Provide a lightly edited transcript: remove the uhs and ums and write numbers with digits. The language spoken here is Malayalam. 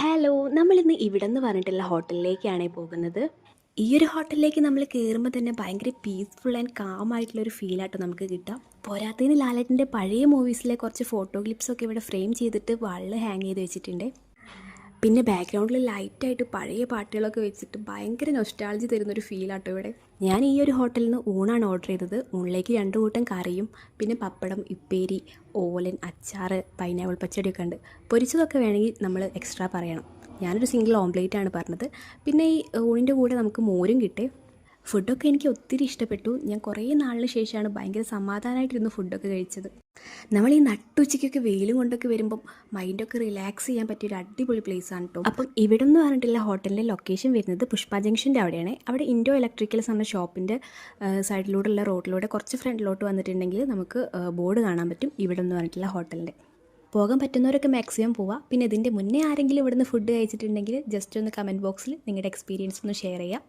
ഹലോ, നമ്മളിന്ന് ഇവിടെന്ന് പറഞ്ഞിട്ടുള്ള ഹോട്ടലിലേക്കാണ് പോകുന്നത്. ഈ ഒരു ഹോട്ടലിലേക്ക് നമ്മൾ കയറുമ്പോൾ തന്നെ ഭയങ്കര പീസ്ഫുൾ ആൻഡ് കാം ആയിട്ടുള്ളൊരു ഫീലാട്ടോ നമുക്ക് കിട്ടുക. പോരാത്തതിന് ലാലേട്ടൻ്റെ പഴയ മൂവീസിലെ കുറച്ച് ഫോട്ടോ ക്ലിപ്സൊക്കെ ഇവിടെ ഫ്രെയിം ചെയ്തിട്ട് വാളിൽ ഹാങ് ചെയ്ത് വെച്ചിട്ടുണ്ട്. പിന്നെ ബാക്ക്ഗ്രൗണ്ടിൽ ലൈറ്റായിട്ട് പഴയ പാട്ടുകളൊക്കെ വെച്ചിട്ട് ഭയങ്കര നൊസ്റ്റാൾജി തരുന്നൊരു ഫീലാട്ടോ ഇവിടെ. ഞാൻ ഈ ഒരു ഹോട്ടലിൽ നിന്ന് ഊണാണ് ഓർഡർ ചെയ്തത്. ഊണിലേക്ക് 2 കൂട്ടം കറിയും പിന്നെ പപ്പടം, ഉപ്പേരി, ഓലൻ, അച്ചാർ, പൈനാപ്പിൾ പച്ചടിയൊക്കെ ഉണ്ട്. പൊരിച്ചതൊക്കെ വേണമെങ്കിൽ നമ്മൾ എക്സ്ട്രാ പറയണം. ഞാനൊരു സിംഗിൾ ഓംപ്ലേറ്റ് ആണ് പറഞ്ഞത്. പിന്നെ ഈ ഊണിൻ്റെ കൂടെ നമുക്ക് മോരും കിട്ടേ. ഫുഡൊക്കെ എനിക്ക് ഒത്തിരി ഇഷ്ടപ്പെട്ടു. ഞാൻ കുറേ നാളിന് ശേഷമാണ് ഭയങ്കര സമാധാനമായിട്ടിരുന്ന് ഫുഡൊക്കെ കഴിച്ചത്. നമ്മൾ ഈ നട്ടുച്ചയ്ക്കൊക്കെ വെയിലും കൊണ്ടൊക്കെ വരുമ്പം മൈൻഡൊക്കെ റിലാക്സ് ചെയ്യാൻ പറ്റിയൊരു അടിപൊളി പ്ലേസാണ് കേട്ടോ. അപ്പം ഇവിടെ നിന്ന് പറഞ്ഞിട്ടുള്ള ഹോട്ടലിൻ്റെ ലൊക്കേഷൻ വരുന്നത് പുഷ്പ ജംഗ്ഷൻ്റെ അവിടെയാണ്. അവിടെ ഇൻഡോ ഇലക്ട്രിക്കൽസ് എന്ന ഷോപ്പിൻ്റെ സൈഡിലൂടെയുള്ള റോഡിലൂടെ കുറച്ച് ഫ്രണ്ടിലോട്ട് വന്നിട്ടുണ്ടെങ്കിൽ നമുക്ക് ബോർഡ് കാണാൻ പറ്റും ഇവിടെ നിന്ന് പറഞ്ഞിട്ടുള്ള ഹോട്ടലിൻ്റെ. പോകാൻ പറ്റുന്നവരൊക്കെ മാക്സിമം പോവുക. പിന്നെ ഇതിൻ്റെ മുന്നേ ആരെങ്കിലും ഇവിടുന്ന് ഫുഡ് കഴിച്ചിട്ടുണ്ടെങ്കിൽ ജസ്റ്റ് ഒന്ന് കമൻറ്റ് ബോക്സിൽ നിങ്ങളുടെ എക്സ്പീരിയൻസ് ഒന്ന് ഷെയർ ചെയ്യുക.